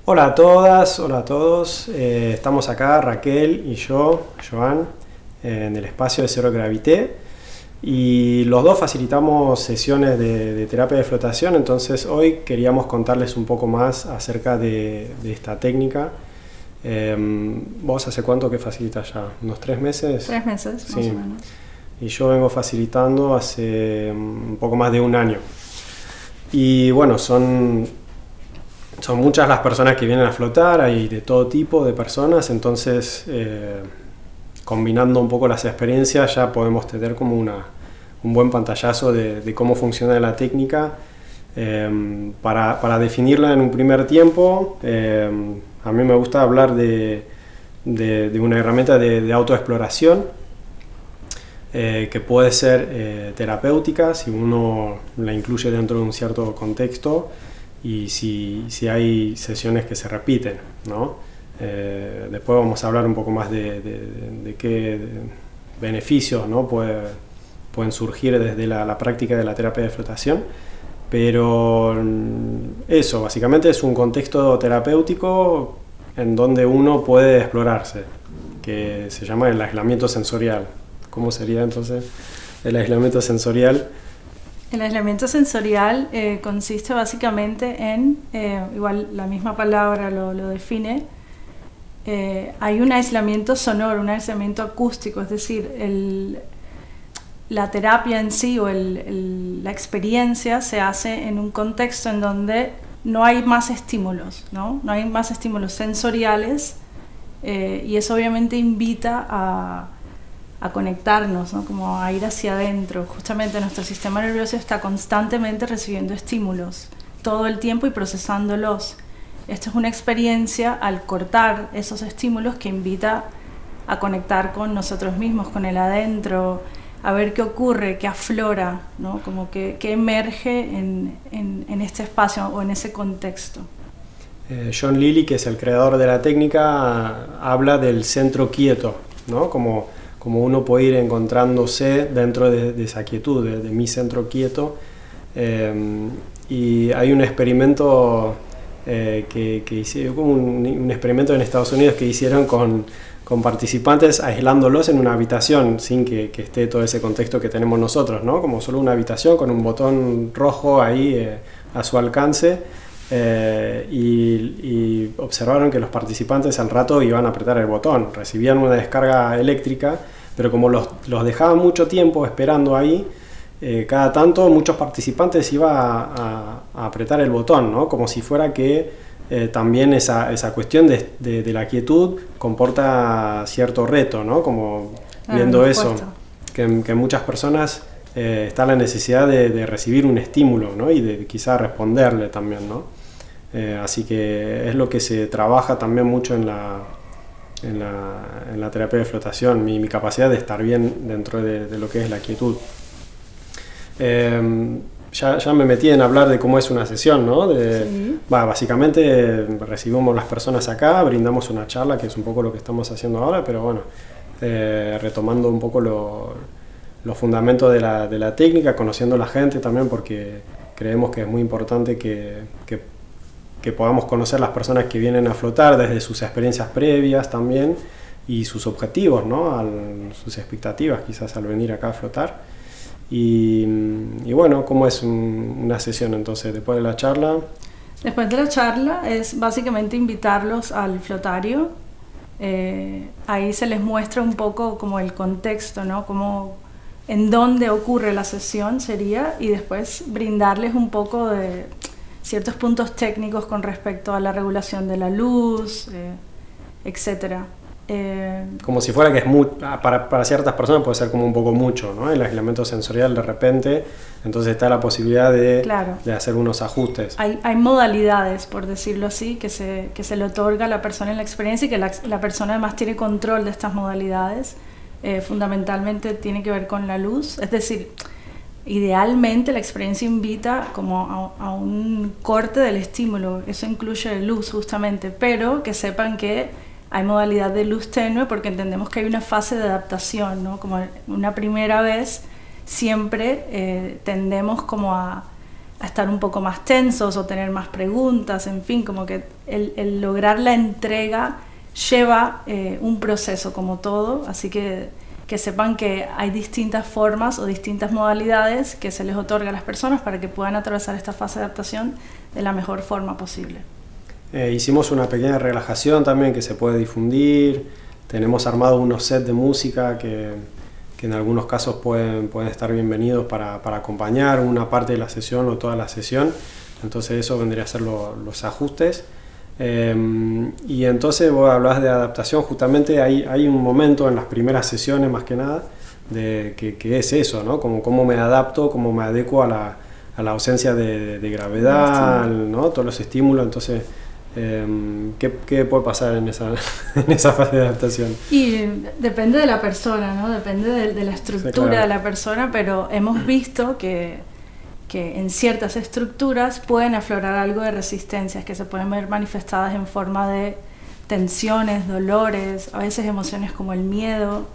Hola a todas, hola a todos. Estamos acá, Raquel y yo, Joan, en el espacio de Cero Gravité. Y los dos facilitamos sesiones de terapia de flotación, entonces hoy queríamos contarles un poco más acerca de esta técnica. ¿Vos hace cuánto que facilitas ya? ¿Unos 3 meses? 3 meses, Sí. más o menos. Y yo vengo facilitando hace un poco más de un año. Y bueno, son muchas las personas que vienen a flotar, hay de todo tipo de personas, entonces combinando un poco las experiencias ya podemos tener como un buen pantallazo de cómo funciona la técnica. Para definirla en un primer tiempo, a mí me gusta hablar de una herramienta de autoexploración que puede ser terapéutica si uno la incluye dentro de un cierto contexto y si hay sesiones que se repiten, ¿no? Después vamos a hablar un poco más de qué beneficios, ¿no? pueden surgir desde la práctica de la terapia de flotación, pero eso básicamente es un contexto terapéutico en donde uno puede explorarse, que se llama el aislamiento sensorial. ¿Cómo sería entonces el aislamiento sensorial? El aislamiento sensorial consiste básicamente en, igual la misma palabra lo define, hay un aislamiento sonoro, un aislamiento acústico, es decir, la terapia en sí o la experiencia se hace en un contexto en donde no hay más estímulos, ¿no? No hay más estímulos sensoriales y eso obviamente invita a conectarnos, ¿no? Como a ir hacia adentro. Justamente nuestro sistema nervioso está constantemente recibiendo estímulos todo el tiempo y procesándolos. Esto es una experiencia al cortar esos estímulos que invita a conectar con nosotros mismos, con el adentro, a ver qué ocurre, qué aflora, ¿no? Como que emerge en este espacio o en ese contexto. John Lilly, que es el creador de la técnica, habla del centro quieto, ¿no? Como uno puede ir encontrándose dentro de esa quietud, de mi centro quieto. Y hay un experimento que hicieron, como un experimento en Estados Unidos que hicieron con participantes aislándolos en una habitación sin que esté todo ese contexto que tenemos nosotros, ¿no? Como solo una habitación con un botón rojo ahí a su alcance. Y observaron que los participantes al rato iban a apretar el botón, recibían una descarga eléctrica, pero como los dejaban mucho tiempo esperando ahí, cada tanto muchos participantes iban a apretar el botón, ¿no? Como si fuera que también esa cuestión de la quietud comporta cierto reto, ¿no? Como viendo eso, que muchas personas está la necesidad de recibir un estímulo, ¿no? Y de quizá responderle también, ¿no? Así que es lo que se trabaja también mucho en la terapia de flotación, mi capacidad de estar bien dentro de lo que es la quietud. Ya me metí en hablar de cómo es una sesión, ¿no? Sí. Básicamente recibimos las personas acá, brindamos una charla, que es un poco lo que estamos haciendo ahora, pero bueno, retomando un poco los fundamentos de la técnica, conociendo a la gente también, porque creemos que es muy importante que podamos conocer las personas que vienen a flotar desde sus experiencias previas también y sus objetivos, ¿no? Sus expectativas quizás al venir acá a flotar. Y bueno, ¿cómo es una sesión entonces después de la charla? Después de la charla es básicamente invitarlos al flotario. Ahí se les muestra un poco como el contexto, ¿no? Como en dónde ocurre la sesión sería, y después brindarles un poco de ciertos puntos técnicos con respecto a la regulación de la luz, etcétera. Como si fuera que es para ciertas personas puede ser como un poco mucho, ¿no? El aislamiento sensorial de repente, entonces está la posibilidad de hacer unos ajustes. Hay modalidades, por decirlo así, que se le otorga a la persona en la experiencia y que la persona además tiene control de estas modalidades. Fundamentalmente tiene que ver con la luz, es decir, idealmente la experiencia invita como a un corte del estímulo, eso incluye luz justamente, pero que sepan que hay modalidad de luz tenue porque entendemos que hay una fase de adaptación, ¿no? Como una primera vez siempre tendemos como a a estar un poco más tensos o tener más preguntas, en fin, como que el lograr la entrega lleva un proceso como todo, así que sepan que hay distintas formas o distintas modalidades que se les otorga a las personas para que puedan atravesar esta fase de adaptación de la mejor forma posible. Hicimos una pequeña relajación también que se puede difundir, tenemos armado unos sets de música que en algunos casos pueden estar bienvenidos para acompañar una parte de la sesión o toda la sesión, entonces eso vendría a ser los ajustes. Y entonces vos hablás de adaptación, justamente hay un momento en las primeras sesiones más que nada que es eso, ¿no? Como cómo me adapto, cómo me adecuo a la ausencia de gravedad, ¿no? Todos los estímulos, entonces ¿qué puede pasar en esa fase de adaptación? Y depende de la persona, ¿no? Depende de la estructura, sí, claro, de la persona, pero hemos visto que en ciertas estructuras pueden aflorar algo de resistencias que se pueden ver manifestadas en forma de tensiones, dolores, a veces emociones como el miedo.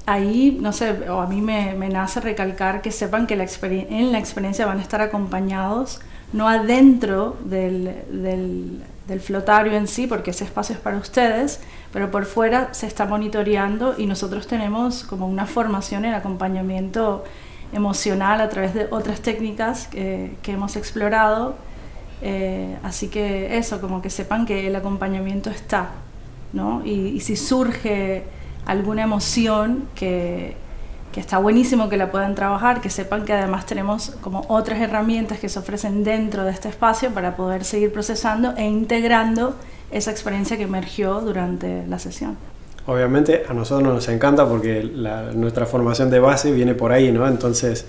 Ahí, no sé, o a mí me nace recalcar que sepan que en la experiencia van a estar acompañados, no adentro del flotario en sí, porque ese espacio es para ustedes, pero por fuera se está monitoreando y nosotros tenemos como una formación en acompañamiento emocional a través de otras técnicas que hemos explorado, así que eso, como que sepan que el acompañamiento está, ¿no? Y si surge alguna emoción que está buenísimo que la puedan trabajar, que sepan que además tenemos como otras herramientas que se ofrecen dentro de este espacio para poder seguir procesando e integrando esa experiencia que emergió durante la sesión. Obviamente a nosotros nos encanta porque nuestra formación de base viene por ahí, ¿no? Entonces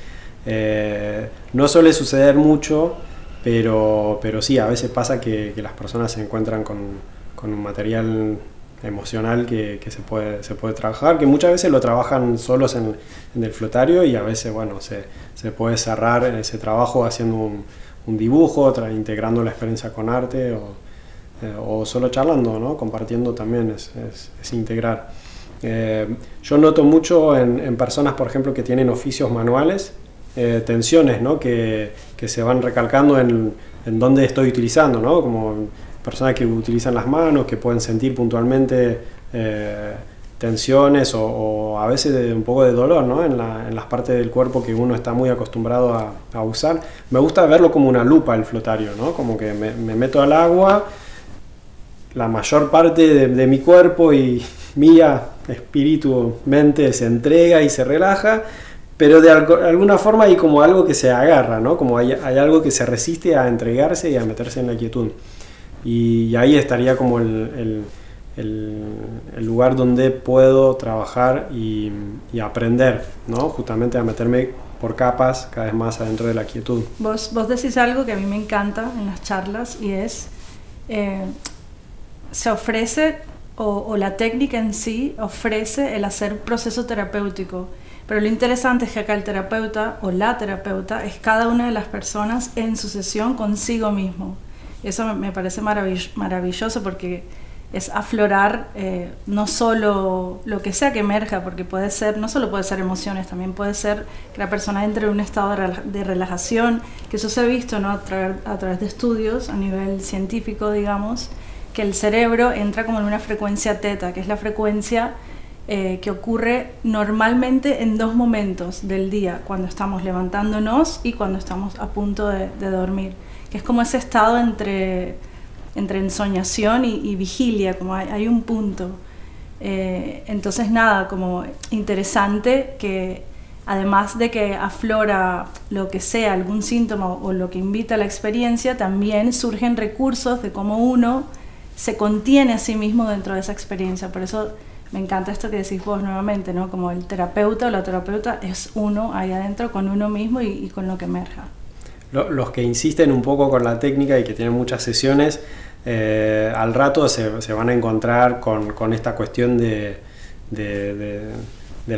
no suele suceder mucho, pero sí, a veces pasa que las personas se encuentran con un material emocional que se puede trabajar, que muchas veces lo trabajan solos en el flotario y a veces, bueno, se puede cerrar ese trabajo haciendo un dibujo, integrando la experiencia con arte o solo charlando, ¿no? Compartiendo también es integrar. Yo noto mucho en personas, por ejemplo, que tienen oficios manuales, tensiones, ¿no? que se van recalcando en dónde estoy utilizando, ¿no? Como personas que utilizan las manos, que pueden sentir puntualmente tensiones o a veces un poco de dolor, ¿no? en las partes del cuerpo que uno está muy acostumbrado a usar. Me gusta verlo como una lupa el flotario, ¿no? Como que me meto al agua, la mayor parte de mi cuerpo y mía, espíritu, mente se entrega y se relaja, pero de alguna forma hay como algo que se agarra, ¿no? Como hay algo que se resiste a entregarse y a meterse en la quietud. Y ahí estaría como el lugar donde puedo trabajar y aprender, ¿no? Justamente a meterme por capas cada vez más adentro de la quietud. Vos decís algo que a mí me encanta en las charlas y es, se ofrece, o la técnica en sí ofrece el hacer proceso terapéutico, pero lo interesante es que acá el terapeuta o la terapeuta es cada una de las personas en su sesión consigo mismo. Eso me parece maravilloso porque es aflorar no solo lo que sea que emerja, porque puede ser, no solo puede ser emociones, también puede ser que la persona entre en un estado de relajación, que eso se ha visto, ¿no? a través de estudios a nivel científico, digamos, que el cerebro entra como en una frecuencia teta, que es la frecuencia que ocurre normalmente en 2 momentos del día, cuando estamos levantándonos y cuando estamos a punto de dormir, que es como ese estado entre ensoñación y vigilia, como hay un punto. Entonces nada, como interesante que además de que aflora lo que sea, algún síntoma o lo que invita a la experiencia, también surgen recursos de cómo uno se contiene a sí mismo dentro de esa experiencia. Por eso me encanta esto que decís vos nuevamente, ¿no? Como el terapeuta o la terapeuta es uno ahí adentro con uno mismo y con lo que emerja. Los que insisten un poco con la técnica y que tienen muchas sesiones, al rato se van a encontrar con esta cuestión del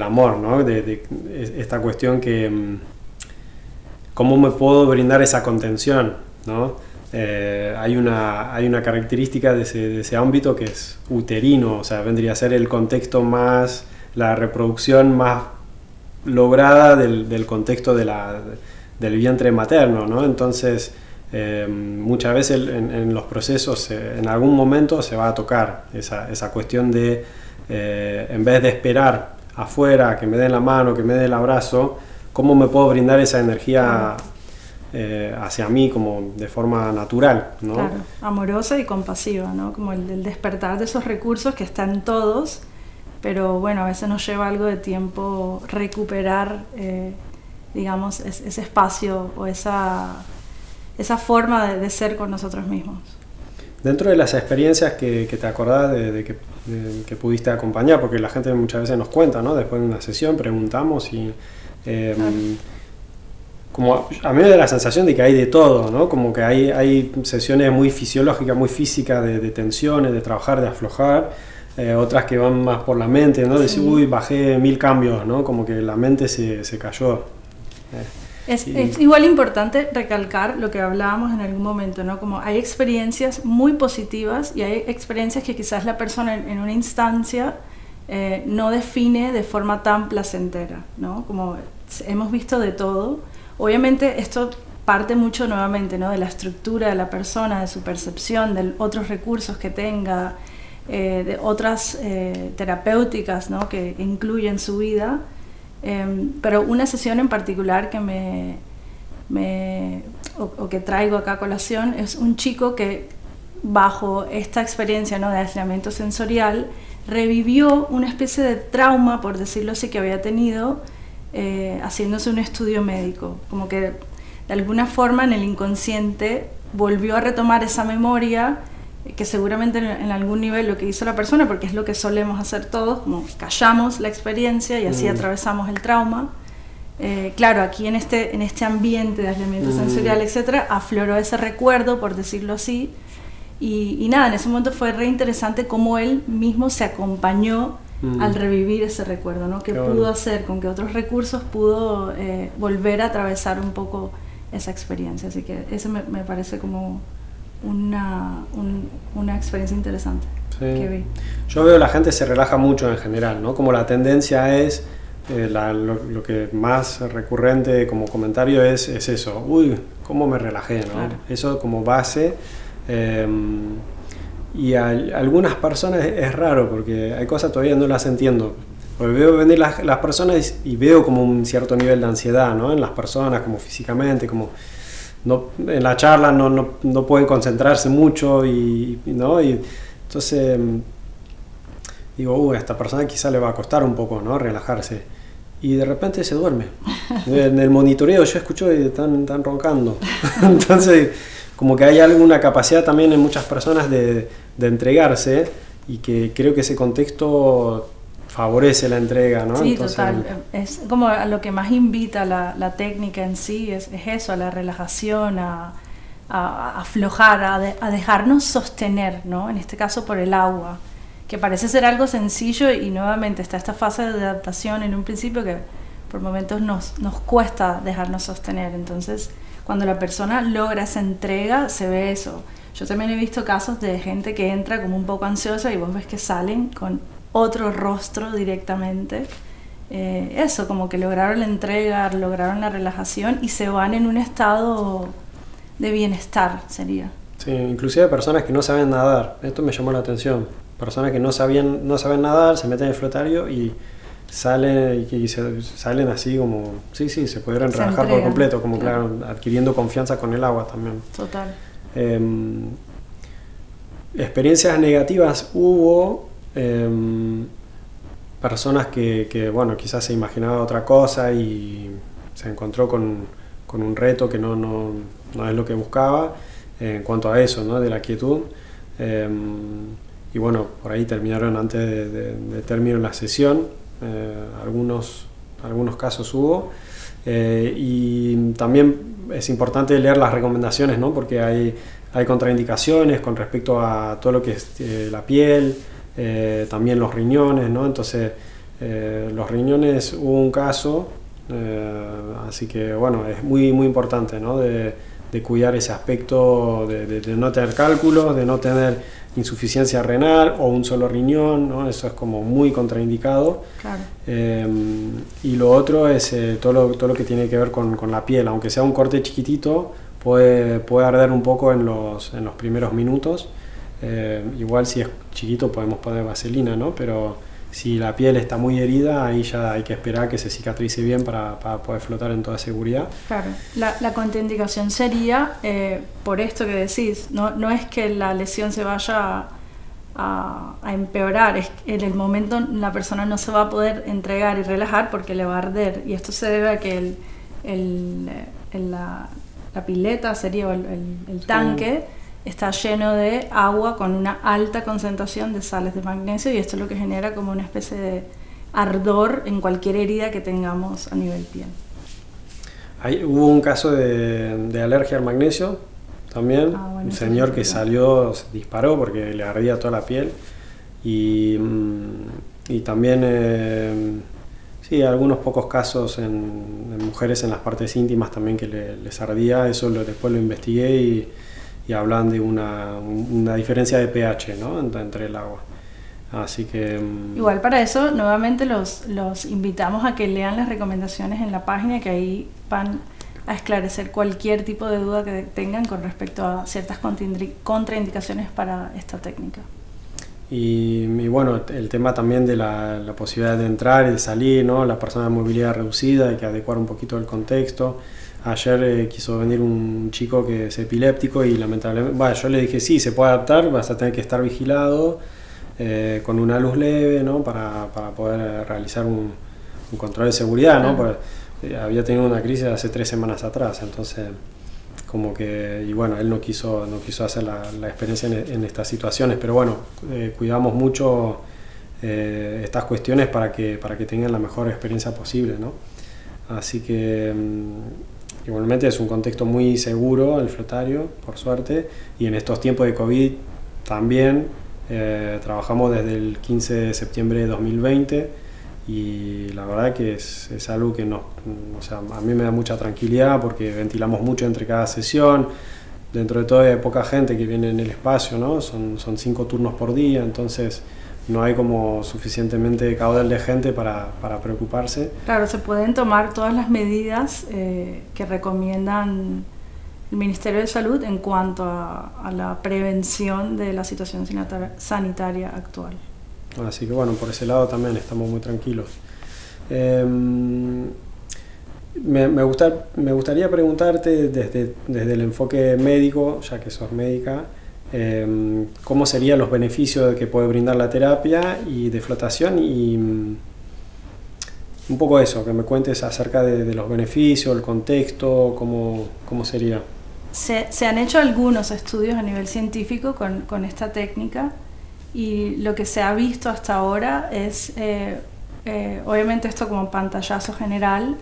amor, ¿no? De esta cuestión que cómo me puedo brindar esa contención, ¿no? Hay una característica de ese ámbito que es uterino, o sea, vendría a ser el contexto más, la reproducción más lograda del contexto de del vientre materno, ¿no? Entonces, muchas veces en los procesos, en algún momento se va a tocar esa cuestión de, en vez de esperar afuera que me den la mano, que me den el abrazo, ¿cómo me puedo brindar esa energía hacia mí como de forma natural, ¿no? Claro, amorosa y compasiva, ¿no? Como el despertar de esos recursos que están todos, pero bueno, a veces nos lleva algo de tiempo recuperar, digamos, ese espacio o esa forma de ser con nosotros mismos. Dentro de las experiencias que te acordás que pudiste acompañar, porque la gente muchas veces nos cuenta, ¿no? Después de una sesión preguntamos y... como a mí me da la sensación de que hay de todo, ¿no? Como que hay sesiones muy fisiológicas, muy físicas de tensiones, de trabajar, de aflojar, otras que van más por la mente, ¿no? Decir, uy, bajé 1000 cambios, ¿no? Como que la mente se cayó. Es igual importante recalcar lo que hablábamos en algún momento, ¿no? Como hay experiencias muy positivas y hay experiencias que quizás la persona en una instancia no define de forma tan placentera, ¿no? Como hemos visto de todo. Obviamente esto parte mucho nuevamente, ¿no? De la estructura de la persona, de su percepción, de otros recursos que tenga, de otras terapéuticas, ¿no? Que incluyen su vida. Pero una sesión en particular que que traigo acá a colación es un chico que bajo esta experiencia, ¿no? De aislamiento sensorial revivió una especie de trauma, por decirlo así, que había tenido haciéndose un estudio médico, como que de alguna forma en el inconsciente volvió a retomar esa memoria que seguramente en algún nivel lo que hizo la persona, porque es lo que solemos hacer todos, como callamos la experiencia y así atravesamos el trauma. Claro, aquí en este ambiente de aislamiento sensorial, etcétera, afloró ese recuerdo, por decirlo así, y nada, en ese momento fue re interesante cómo él mismo se acompañó al revivir ese recuerdo, ¿no? ¿Qué pudo hacer? Con qué otros recursos pudo volver a atravesar un poco esa experiencia. Así que eso me parece como una experiencia interesante que vi. Yo veo la gente se relaja mucho en general, ¿no? Como la tendencia es, lo que más recurrente como comentario es eso, uy, cómo me relajé, ¿no? Claro. Eso como base. Y a algunas personas es raro porque hay cosas todavía no las entiendo. Porque veo venir las personas y veo como un cierto nivel de ansiedad, ¿no? En las personas, como físicamente, como no, en la charla no pueden concentrarse mucho ¿no? Y entonces digo, a esta persona quizá le va a costar un poco, ¿no? Relajarse. Y de repente se duerme. En el monitoreo yo escucho que están roncando. Entonces, como que hay alguna capacidad también en muchas personas de entregarse, y que creo que ese contexto favorece la entrega, ¿no? Sí, entonces, total. Es como a lo que más invita la técnica en sí, es eso, a la relajación, a aflojar, a dejarnos sostener, ¿no? En este caso por el agua, que parece ser algo sencillo, y nuevamente está esta fase de adaptación en un principio que por momentos nos cuesta dejarnos sostener. Entonces, cuando la persona logra esa entrega, se ve eso. Yo también he visto casos de gente que entra como un poco ansiosa y vos ves que salen con otro rostro directamente. Eso, como que lograron la entrega, lograron la relajación y se van en un estado de bienestar, sería. Sí, inclusive personas que no saben nadar. Esto me llamó la atención. Personas que no saben nadar, se meten en el flotario y salen así como, sí, se pudieran relajar por completo, como claro, adquiriendo confianza con el agua también. Total. Experiencias negativas hubo, personas que bueno, quizás se imaginaba otra cosa y se encontró con un reto que no es lo que buscaba en cuanto a eso, ¿no? De la quietud. Y bueno, por ahí terminaron antes de término la sesión. Algunos casos hubo, y también es importante leer las recomendaciones, ¿no? Porque hay contraindicaciones con respecto a todo lo que es la piel, también los riñones, ¿no? Entonces los riñones hubo un caso, así que bueno, es muy, muy importante, ¿no? De cuidar ese aspecto, de no tener cálculos, de no tener insuficiencia renal o un solo riñón, ¿no? Eso es como muy contraindicado. Claro. Y lo otro es todo lo que tiene que ver con la piel, aunque sea un corte chiquitito, puede arder un poco en los primeros minutos. Igual si es chiquito podemos poner vaselina, ¿no? Pero si la piel está muy herida, ahí ya hay que esperar que se cicatrice bien para poder flotar en toda seguridad. Claro, la contraindicación sería, por esto que decís, no es que la lesión se vaya a empeorar, es que en el momento la persona no se va a poder entregar y relajar porque le va a arder, y esto se debe a que la pileta sería, o el tanque, está lleno de agua con una alta concentración de sales de magnesio, y esto es lo que genera como una especie de ardor en cualquier herida que tengamos a nivel piel. Hubo un caso de alergia al magnesio también, bueno, un señor que salió, se disparó porque le ardía toda la piel, y también sí, algunos pocos casos en mujeres en las partes íntimas también que les ardía. Eso después lo investigué y hablan de una diferencia de pH, ¿no? entre el agua. Así que igual para eso nuevamente los invitamos a que lean las recomendaciones en la página, que ahí van a esclarecer cualquier tipo de duda que tengan con respecto a ciertas contraindicaciones para esta técnica. Y bueno, el tema también de la posibilidad de entrar y de salir, ¿no? La persona de movilidad reducida, hay que adecuar un poquito el contexto. Ayer quiso venir un chico que es epiléptico y lamentablemente, bueno, yo le dije sí, se puede adaptar, vas a tener que estar vigilado con una luz leve, ¿no? para poder realizar un control de seguridad, ¿no? Porque había tenido una crisis hace 3 semanas atrás, entonces como que, y bueno, él no quiso hacer la experiencia en estas situaciones, pero bueno, cuidamos mucho estas cuestiones para que tengan la mejor experiencia posible, ¿no? Así que igualmente es un contexto muy seguro el flotario, por suerte, y en estos tiempos de COVID también trabajamos desde el 15 de septiembre de 2020 y la verdad que es algo que o sea, a mí me da mucha tranquilidad porque ventilamos mucho entre cada sesión. Dentro de todo hay poca gente que viene en el espacio, ¿no? Son 5 turnos por día, entonces no hay como suficientemente caudal de gente para preocuparse. Claro, se pueden tomar todas las medidas que recomiendan el Ministerio de Salud en cuanto a la prevención de la situación sanitaria actual. Así que bueno, por ese lado también estamos muy tranquilos. Me gustaría preguntarte desde el enfoque médico, ya que sos médica, cómo serían los beneficios que puede brindar la terapia y de flotación, y un poco eso, que me cuentes acerca de los beneficios, el contexto, cómo sería. Se han hecho algunos estudios a nivel científico con esta técnica, y lo que se ha visto hasta ahora es, obviamente esto como pantallazo general,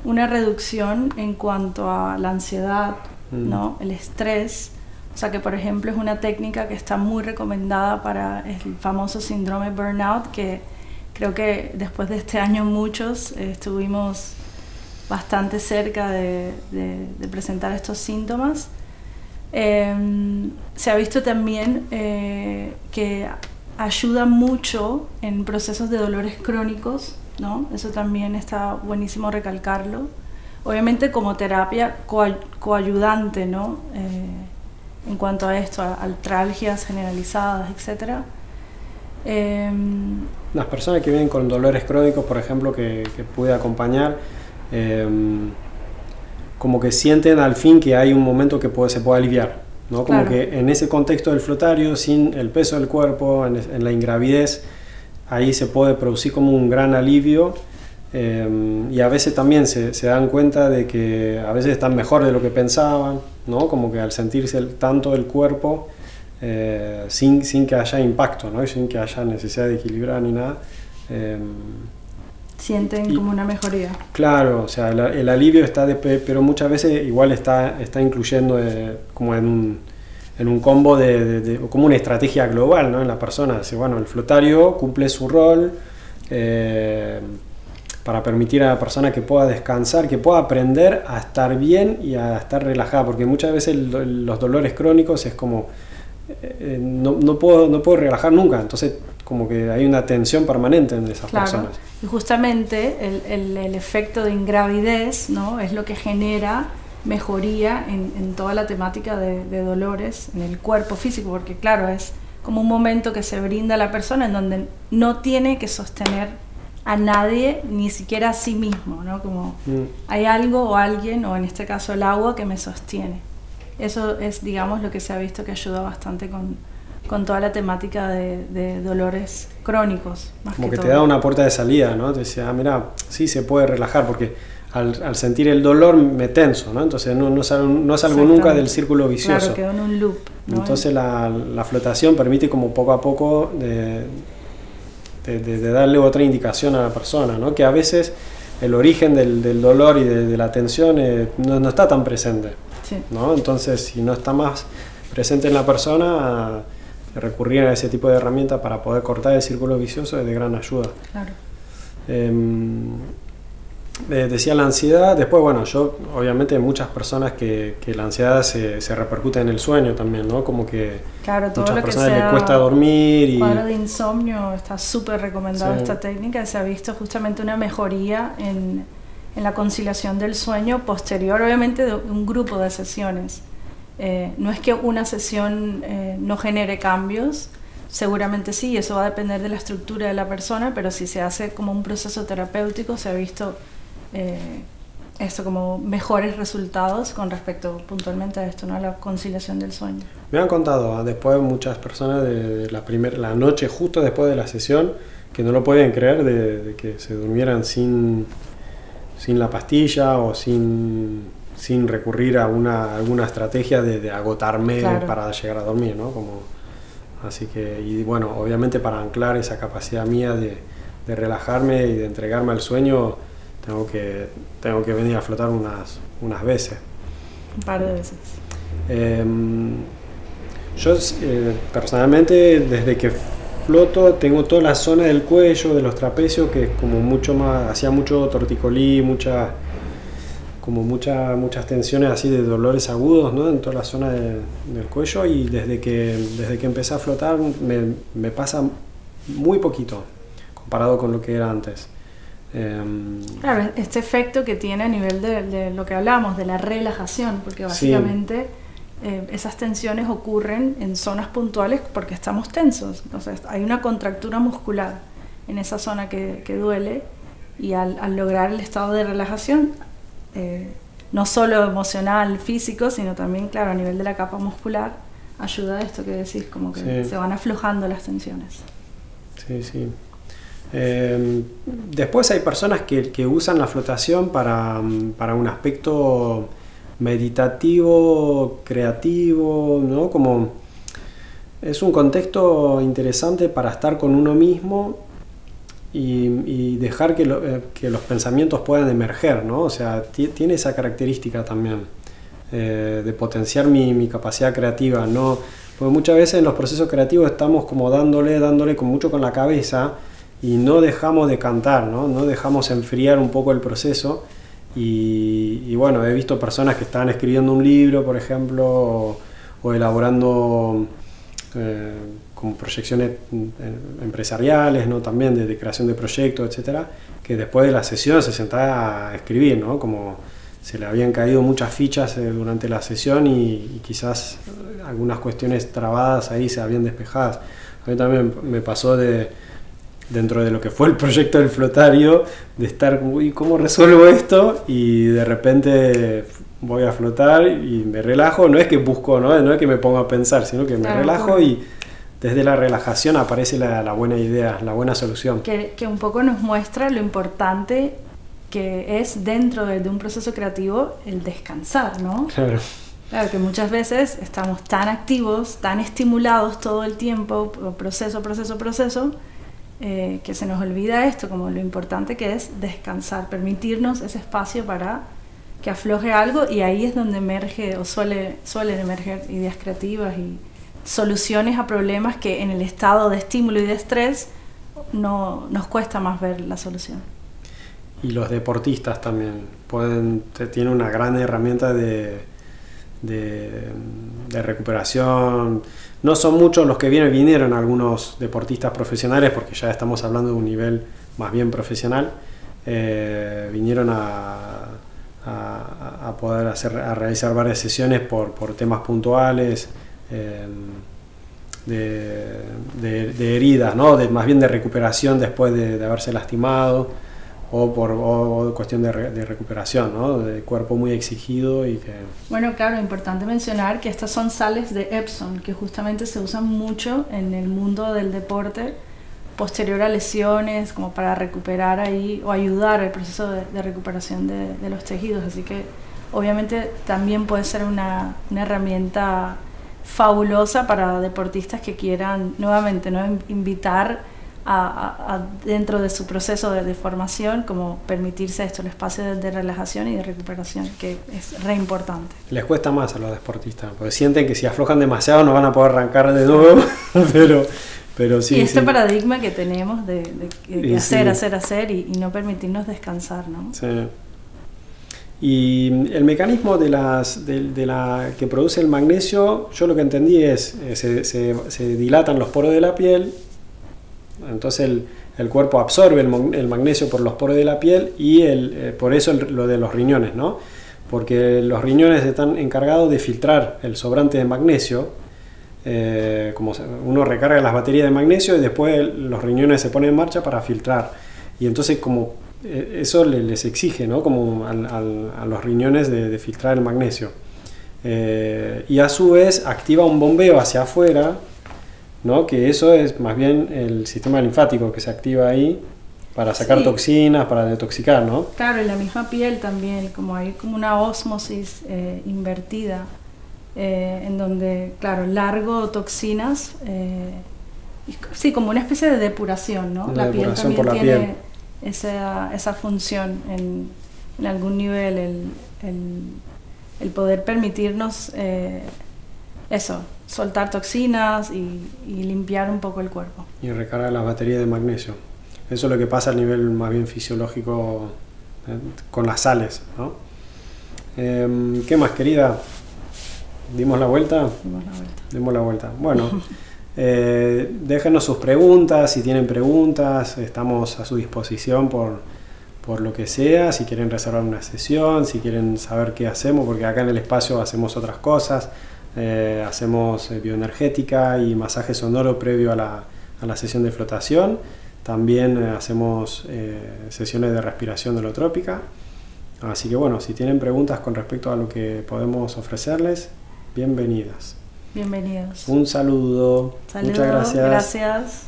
una reducción en cuanto a la ansiedad, ¿no? El estrés. O sea que, por ejemplo, es una técnica que está muy recomendada para el famoso síndrome burnout, que creo que después de este año muchos estuvimos bastante cerca de presentar estos síntomas. Se ha visto también que ayuda mucho en procesos de dolores crónicos, ¿no? Eso también está buenísimo recalcarlo. Obviamente como terapia coayudante, ¿no? En cuanto a esto, a artralgias generalizadas, etc. Las personas que vienen con dolores crónicos, por ejemplo, que pude acompañar, como que sienten al fin que hay un momento que se puede aliviar, ¿no? Como que en ese contexto del flotario, sin el peso del cuerpo, en la ingravidez, ahí se puede producir como un gran alivio, y a veces también se dan cuenta de que a veces están mejor de lo que pensaban, ¿no? Como que al sentirse tanto el cuerpo, sin que haya impacto, ¿no? Y sin que haya necesidad de equilibrar ni nada, sienten como una mejoría. Claro, o sea, el alivio está, pero muchas veces igual está incluyendo como en un combo como una estrategia global, ¿no? En la persona. Dice, bueno, el flotario cumple su rol para permitir a la persona que pueda descansar, que pueda aprender a estar bien y a estar relajada, porque muchas veces los dolores crónicos es como no puedo relajar nunca, entonces como que hay una tensión permanente en esas personas. Y justamente el efecto de ingravidez, ¿no? Es lo que genera mejoría en toda la temática de dolores en el cuerpo físico, porque claro, es como un momento que se brinda a la persona en donde no tiene que sostener a nadie, ni siquiera a sí mismo, ¿no? Como hay algo o alguien, o en este caso el agua, que me sostiene. Eso es, digamos, lo que se ha visto que ayuda bastante con toda la temática de dolores crónicos. Más como que todo. Te da una puerta de salida, ¿no? Te decía, mira, sí se puede relajar, porque al sentir el dolor me tenso, ¿no? Entonces no salgo nunca del círculo vicioso. Claro, quedo en un loop, ¿no? Entonces la flotación permite como poco a poco de darle otra indicación a la persona, ¿no? Que a veces el origen del dolor y de la tensión no está tan presente, sí. ¿no? Entonces, si no está más presente en la persona, recurrir a ese tipo de herramientas para poder cortar el círculo vicioso es de gran ayuda. Claro. Decía la ansiedad, después bueno, yo obviamente hay muchas personas que la ansiedad se repercute en el sueño también, ¿no? Como que claro, todo muchas lo personas que sea les cuesta dormir y cuadro de insomnio, está súper recomendado sí. Esta técnica. Se ha visto justamente una mejoría en la conciliación del sueño posterior, obviamente, de un grupo de sesiones. No es que una sesión no genere cambios, seguramente sí, eso va a depender de la estructura de la persona, pero si se hace como un proceso terapéutico, se ha visto esto como mejores resultados con respecto puntualmente a esto, ¿no? A la conciliación del sueño. Me han contado después muchas personas de la noche justo después de la sesión que no lo pueden creer de que se durmieran sin la pastilla o sin recurrir a alguna estrategia de agotarme claro. Para llegar a dormir, ¿no? Así que, y bueno, obviamente para anclar esa capacidad mía de relajarme y de entregarme al sueño, tengo que venir a flotar unas veces. Un par de veces. Yo personalmente, desde que floto, tengo toda la zona del cuello, de los trapecios, que es como mucho más, hacía mucho torticolí, muchas tensiones así de dolores agudos, ¿no? En toda la zona del cuello, y desde que empecé a flotar me pasa muy poquito comparado con lo que era antes. Claro, este efecto que tiene a nivel de lo que hablamos, de la relajación, porque básicamente esas tensiones ocurren en zonas puntuales porque estamos tensos. Entonces hay una contractura muscular en esa zona que duele, y al lograr el estado de relajación, no solo emocional, físico, sino también, claro, a nivel de la capa muscular, ayuda a esto que decís, como que se van aflojando las tensiones. Sí, sí. Después hay personas que usan la flotación para un aspecto meditativo, creativo, ¿no? Como es un contexto interesante para estar con uno mismo y dejar que los pensamientos puedan emerger, ¿no? O sea, tiene esa característica también de potenciar mi capacidad creativa, ¿no? Porque muchas veces en los procesos creativos estamos como dándole mucho con la cabeza, y no dejamos de cantar, ¿no? No dejamos enfriar un poco el proceso, y bueno, he visto personas que están escribiendo un libro, por ejemplo, o elaborando como proyecciones empresariales, ¿no? También de creación de proyectos, etcétera, que después de la sesión se sentaba a escribir, ¿no? Como se le habían caído muchas fichas durante la sesión y quizás algunas cuestiones trabadas ahí se habían despejado. A mí también me pasó dentro de lo que fue el proyecto del flotario, de estar, uy, ¿cómo resuelvo esto? Y de repente voy a flotar y me relajo. No es que busco, no es que me pongo a pensar, sino que me relajo, y desde la relajación aparece la buena idea, la buena solución. Que un poco nos muestra lo importante que es dentro de un proceso creativo el descansar, ¿no? Claro. Claro, que muchas veces estamos tan activos, tan estimulados todo el tiempo, proceso, que se nos olvida esto, como lo importante que es descansar, permitirnos ese espacio para que afloje algo, y ahí es donde emerge o suelen emerger ideas creativas y soluciones a problemas que en el estado de estímulo y de estrés nos cuesta más ver la solución. Y los deportistas también tienen una gran herramienta de recuperación. No son muchos los que vinieron algunos deportistas profesionales, porque ya estamos hablando de un nivel más bien profesional. Vinieron a poder a realizar varias sesiones por temas puntuales, de heridas, ¿no? Más bien de recuperación después de haberse lastimado, o cuestión de recuperación, ¿no? De cuerpo muy exigido y que... Bueno, claro, importante mencionar que estas son sales de Epsom, que justamente se usan mucho en el mundo del deporte posterior a lesiones, como para recuperar ahí o ayudar al proceso de recuperación de los tejidos. Así que obviamente también puede ser una herramienta fabulosa para deportistas que quieran nuevamente, ¿no?, invitar dentro de su proceso de formación, como permitirse esto, el espacio de relajación y de recuperación, que es re importante. Les cuesta más a los deportistas, porque sienten que si aflojan demasiado no van a poder arrancar de nuevo, pero sí. Y este sí. paradigma que tenemos de hacer y no permitirnos descansar, ¿no? Sí. Y el mecanismo que produce el magnesio, yo lo que entendí es, se dilatan los poros de la piel, entonces el cuerpo absorbe el magnesio por los poros de la piel y por eso lo de los riñones, ¿no? Porque los riñones están encargados de filtrar el sobrante de magnesio, como uno recarga las baterías de magnesio y después los riñones se ponen en marcha para filtrar. Y entonces como eso les exige, ¿no?, como a los riñones de filtrar el magnesio. Y a su vez activa un bombeo hacia afuera, ¿no?, que eso es más bien el sistema linfático que se activa ahí para sacar toxinas, para detoxicar, ¿no? Claro, en la misma piel también, como hay como una ósmosis invertida, en donde, claro, largo toxinas, sí, como una especie de depuración, ¿no? La piel también tiene esa función en algún nivel, el poder permitirnos eso, soltar toxinas y limpiar un poco el cuerpo. Y recargar las baterías de magnesio. Eso es lo que pasa a nivel más bien fisiológico con las sales, ¿no? ¿Qué más, querida? ¿Dimos la vuelta? Dimos la vuelta. Bueno, déjenos sus preguntas, si tienen preguntas, estamos a su disposición por lo que sea, si quieren reservar una sesión, si quieren saber qué hacemos, porque acá en el espacio hacemos otras cosas, hacemos bioenergética y masaje sonoro previo a la sesión de flotación, también hacemos sesiones de respiración holotrópica, así que bueno, si tienen preguntas con respecto a lo que podemos ofrecerles, bienvenidas. Bienvenidos. Un saludo. Muchas gracias. Gracias.